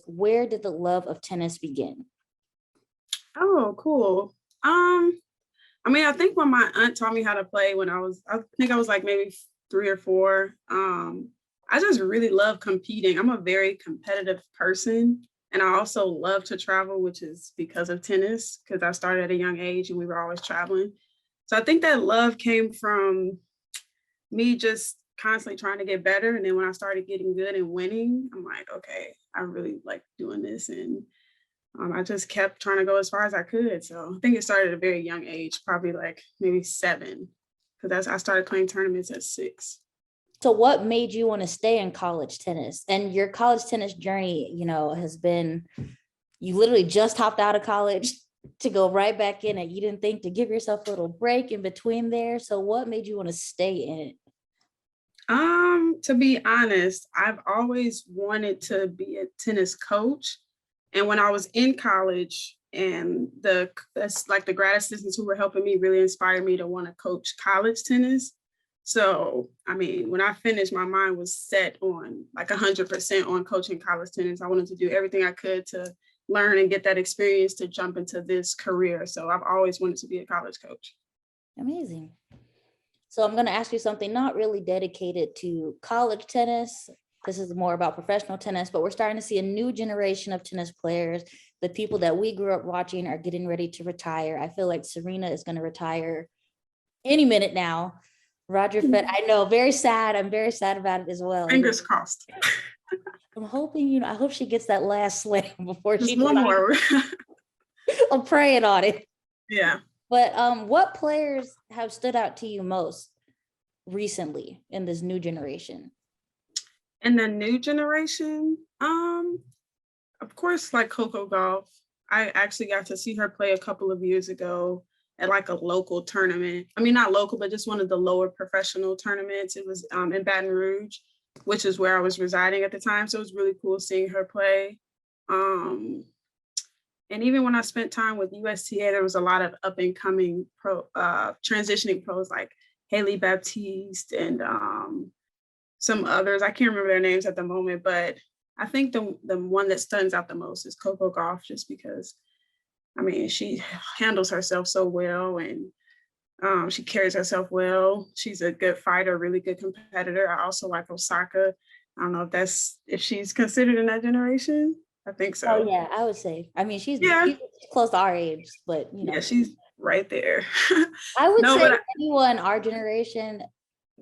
where did the love of tennis begin? Oh, cool. I think when my aunt taught me how to play when I think I was like maybe 3 or 4. I just really love competing. I'm a very competitive person. And I also love to travel, which is because of tennis, because I started at a young age and we were always traveling. So I think that love came from me just constantly trying to get better. And then when I started getting good and winning, I'm like, okay, I really like doing this. And I just kept trying to go as far as I could. So I think it started at a very young age, probably like maybe 7, because I started playing tournaments at 6. So what made you want to stay in college tennis? And your college tennis journey, has been, you literally just hopped out of college to go right back in it. You didn't think to give yourself a little break in between there. So what made you want to stay in it? To be honest, I've always wanted to be a tennis coach. And when I was in college, and that's like the grad assistants who were helping me really inspired me to want to coach college tennis. So, I mean, when I finished, my mind was set on like 100% on coaching college tennis. I wanted to do everything I could to learn and get that experience to jump into this career. So I've always wanted to be a college coach. Amazing. So I'm going to ask you something not really dedicated to college tennis. This is more about professional tennis, but we're starting to see a new generation of tennis players. The people that we grew up watching are getting ready to retire. I feel like Serena is going to retire any minute now. Roger Federer, I know, very sad. I'm very sad about it as well. Fingers crossed. I'm hoping, I hope she gets that last slam before Just she one more. I'm praying on it. Yeah. But what players have stood out to you most recently in this new generation? In the new generation, of course, like Coco Gauff. I actually got to see her play a couple of years ago at like a local tournament. I mean, not local, but just one of the lower professional tournaments. It was in Baton Rouge, which is where I was residing at the time. So it was really cool seeing her play. And even when I spent time with USTA, there was a lot of up and coming transitioning pros like Haley Baptiste and some others. I can't remember their names at the moment, but I think the one that stands out the most is Coco Gauff, just because, I mean, she handles herself so well and she carries herself well. She's a good fighter, really good competitor. I also like Osaka. I don't know if she's considered in that generation. I think so. Oh yeah, I would say. I mean, she's close to our age, but yeah, she's right there. I would say anyone our generation.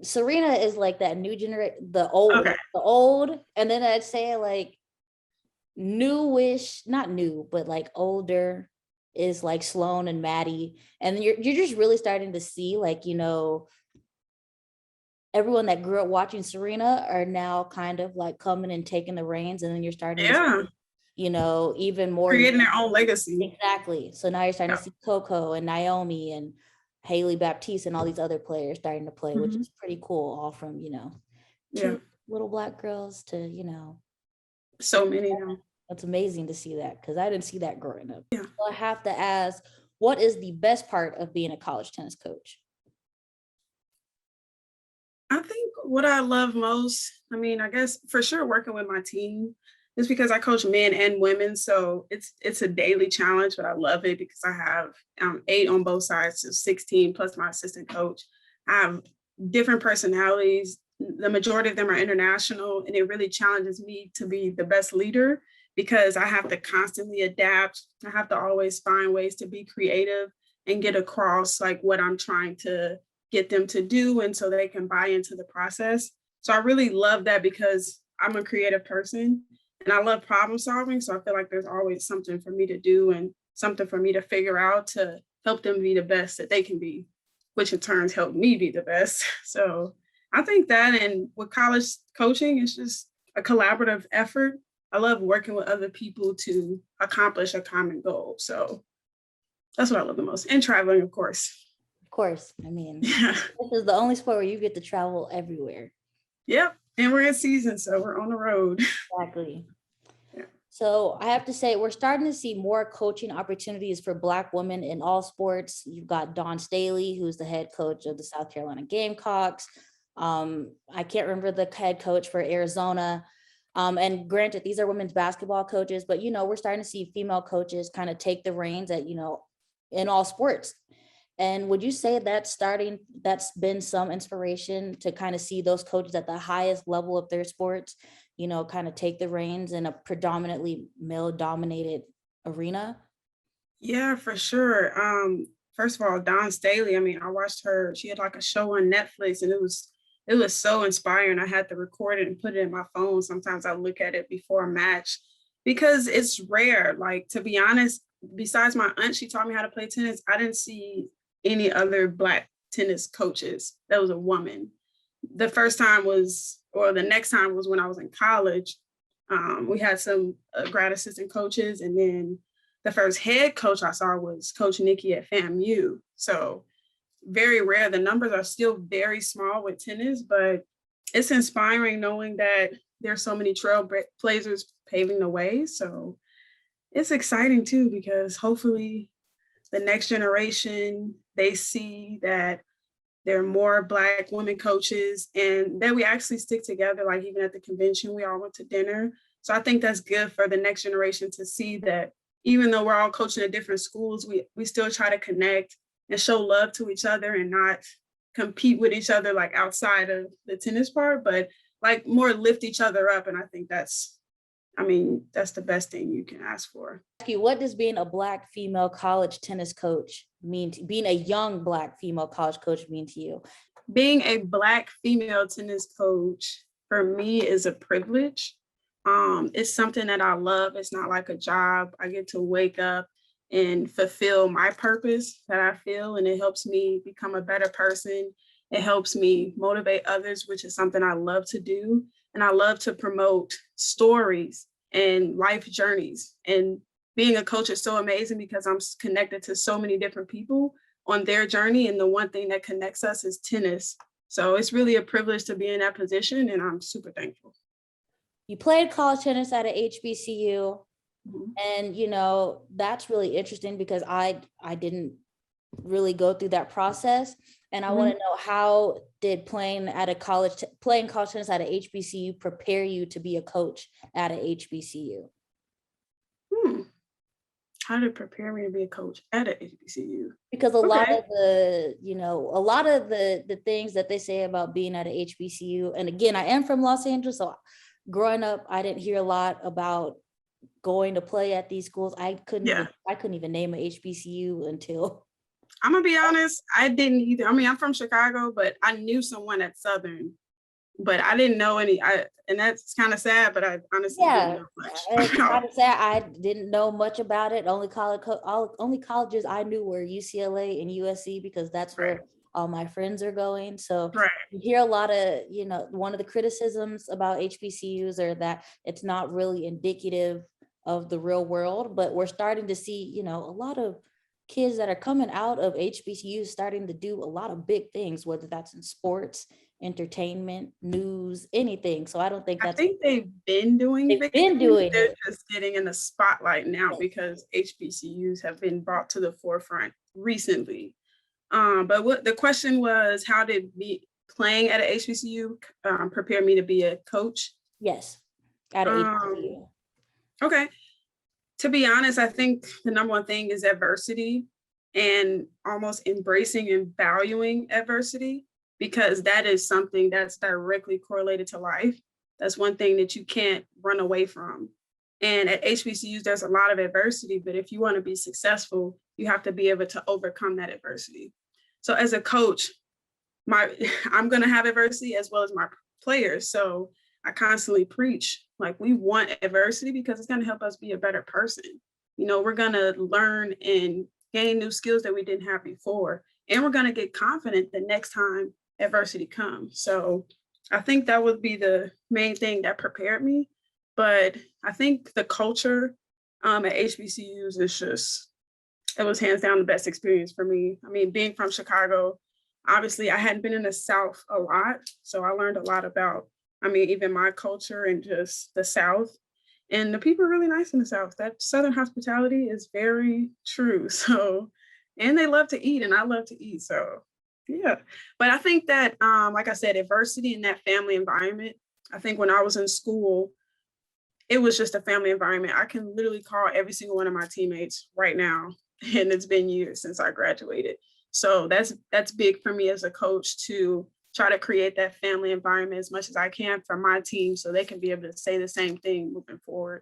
Serena is like that new generation, the old, and then I'd say like newish, not new, but like older is like Sloane and Maddie, and you're just really starting to see like everyone that grew up watching Serena are now kind of like coming and taking the reins, and then you're starting to see, even more creating their own legacy. Exactly. So now you're starting to see Coco and Naomi and Haley Baptiste and all these other players starting to play, which is pretty cool. All from two little Black girls to so many now. That's amazing to see that, because I didn't see that growing up. Yeah. So I have to ask, what is the best part of being a college tennis coach? I think what I love most, I mean, I guess for sure working with my team, just because I coach men and women. So it's a daily challenge, but I love it because I have 8 on both sides, so 16 plus my assistant coach. I have different personalities. The majority of them are international, and it really challenges me to be the best leader because I have to constantly adapt. I have to always find ways to be creative and get across like what I'm trying to get them to do, and so they can buy into the process. So I really love that because I'm a creative person and I love problem solving. So I feel like there's always something for me to do and something for me to figure out to help them be the best that they can be, which in turn help me be the best. So I think that, and with college coaching, it's just a collaborative effort. I love working with other people to accomplish a common goal. So that's what I love the most. And traveling, of course. Of course. I mean, this is the only sport where you get to travel everywhere. Yep. And we're in season, so we're on the road. Exactly. Yeah. So I have to say, we're starting to see more coaching opportunities for Black women in all sports. You've got Dawn Staley, who's the head coach of the South Carolina Gamecocks. I can't remember the head coach for Arizona. And granted, these are women's basketball coaches, but we're starting to see female coaches kind of take the reins at, in all sports. And would you say that's been some inspiration to kind of see those coaches at the highest level of their sports, kind of take the reins in a predominantly male dominated arena? Yeah, for sure. First of all, Dawn Staley, I mean, I watched her, she had like a show on Netflix, and it was so inspiring. I had to record it and put it in my phone. Sometimes I look at it before a match because it's rare. Like, to be honest, besides my aunt, she taught me how to play tennis. I didn't see any other Black tennis coaches that was a woman. The first time was, or the next time was when I was in college. We had some grad assistant coaches, and then the first head coach I saw was Coach Nikki at FAMU. So very rare. The numbers are still very small with tennis, but it's inspiring knowing that there's so many trailblazers paving the way. So it's exciting too, because hopefully the next generation, they see that there are more Black women coaches and that we actually stick together. Like, even at the convention, we all went to dinner. So I think that's good for the next generation to see that even though we're all coaching at different schools, we still try to connect and show love to each other and not compete with each other like outside of the tennis part, but like more lift each other up. And I think that's the best thing you can ask for. What does being a Black female college tennis coach mean to being a young Black female college coach mean to you? Being a Black female tennis coach for me is a privilege. It's something that I love. It's not like a job. I get to wake up and fulfill my purpose that I feel, and it helps me become a better person. It helps me motivate others, which is something I love to do. And I love to promote stories and life journeys. And being a coach is so amazing because I'm connected to so many different people on their journey. And the one thing that connects us is tennis. So it's really a privilege to be in that position, and I'm super thankful. You played college tennis at a HBCU. Mhm. And that's really interesting because I didn't really go through that process. And I want to know, how did playing college tennis at a HBCU prepare you to be a coach at a HBCU? How did it prepare me to be a coach at an HBCU? Because a lot of the things that they say about being at a HBCU, and again, I am from Los Angeles, so growing up, I didn't hear a lot about going to play at these schools. I couldn't even name a HBCU until. I'm gonna be honest, I didn't either. I mean, I'm from Chicago, but I knew someone at Southern, but I didn't know any. And that's kind of sad, but I honestly didn't know much. It's kind of sad. I didn't know much about it. Only colleges I knew were UCLA and USC because that's where all my friends are going. So you hear a lot of, one of the criticisms about HBCUs are that it's not really indicative of the real world, but we're starting to see, a lot of kids that are coming out of HBCUs starting to do a lot of big things, whether that's in sports, entertainment, news, anything. So I don't think I think they've been doing big things. They're just getting in the spotlight now because HBCUs have been brought to the forefront recently. But what the question was, how did playing at an HBCU prepare me to be a coach? Yes, at an HBCU. Okay. To be honest, I think the number one thing is adversity and almost embracing and valuing adversity, because that is something that's directly correlated to life. That's one thing that you can't run away from. And at HBCUs, there's a lot of adversity, but if you want to be successful, you have to be able to overcome that adversity. So as a coach, I'm going to have adversity as well as my players. So I constantly preach, like, we want adversity because it's going to help us be a better person. We're going to learn and gain new skills that we didn't have before. And we're going to get confident the next time adversity comes. So I think that would be the main thing that prepared me. But I think the culture at HBCUs it was hands down the best experience for me. I mean, being from Chicago, obviously I hadn't been in the South a lot. So I learned a lot about, even my culture and just the South. And the people are really nice in the South. That Southern hospitality is very true. So, and they love to eat, and I love to eat. So, yeah. But I think that, like I said, adversity in that family environment, I think when I was in school, it was just a family environment. I can literally call every single one of my teammates right now, and it's been years since I graduated. So that's big for me as a coach to try to create that family environment as much as I can for my team so they can be able to say the same thing moving forward.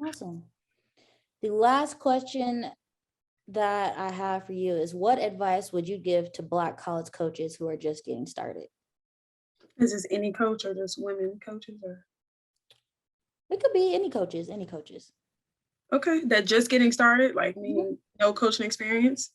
Awesome. The last question that I have for you is, what advice would you give to Black college coaches who are just getting started? Is this any coach or just women coaches or It could be any coaches, any coaches. okay, that just getting started, like Mhm. meaning no coaching experience?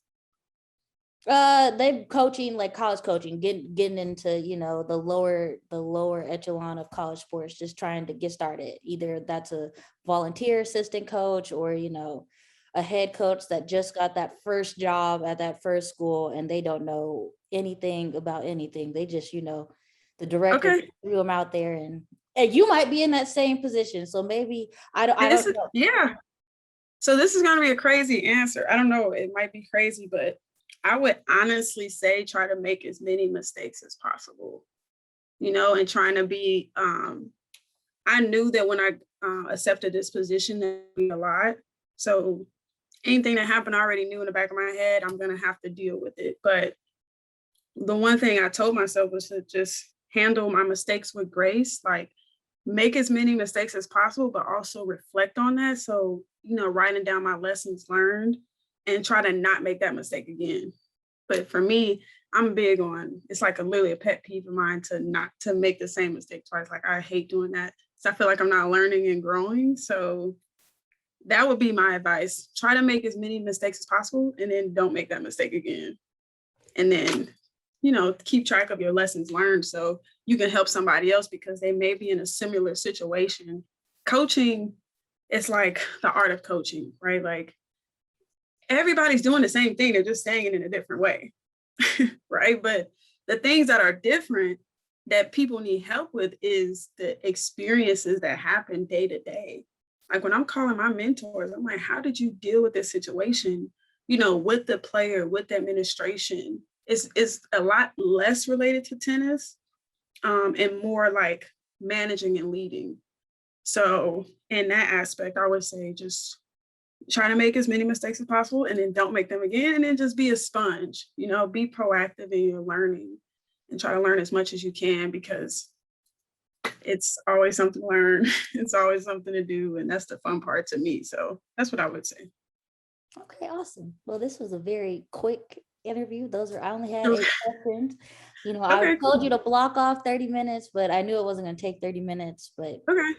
They coaching, like college coaching, getting into, you know, the lower echelon of college sports, just trying to get started. Either that's a volunteer assistant coach, or, you know, a head coach that just got that first job at that first school and they don't know anything about anything. They just, you know, the director Okay. threw them out there, and you might be in that same position. So maybe I This don't is know. yeah. So this is gonna be a crazy answer. I don't know, it might be crazy, but I would honestly say try to make as many mistakes as possible, you know, and trying to be I knew that when I accepted this position, there'd be a lot. So anything that happened, I already knew in the back of my head, I'm gonna have to deal with it. But the one thing I told myself was to just handle my mistakes with grace, like make as many mistakes as possible, but also reflect on that. So, you know, writing down my lessons learned and try to not make that mistake again. But for me, I'm big on it's like literally a pet peeve of mine to not to make the same mistake twice. Like I hate doing that. So I feel like I'm not learning and growing. So that would be my advice. Try to make as many mistakes as possible and then don't make that mistake again. And then, you know, keep track of your lessons learned so you can help somebody else because they may be in a similar situation. Coaching is like the art of coaching, right? Like everybody's doing the same thing, they're just saying it in a different way, right? But the things that are different that people need help with is the experiences that happen day to day. Like when I'm calling my mentors, I'm like, how did you deal with this situation? You know, with the player, with the administration. It's a lot less related to tennis and more like managing and leading. So in that aspect, I would say just try to make as many mistakes as possible and then don't make them again. And then just be a sponge, you know, be proactive in your learning and try to learn as much as you can because it's always something to learn. It's always something to do. And that's the fun part to me. So that's what I would say. Okay, awesome. Well, this was a very quick interview. I only had Okay, 8 questions. You know, I okay, told you cool. to block off 30 minutes, but I knew it wasn't going to take 30 minutes. But Okay.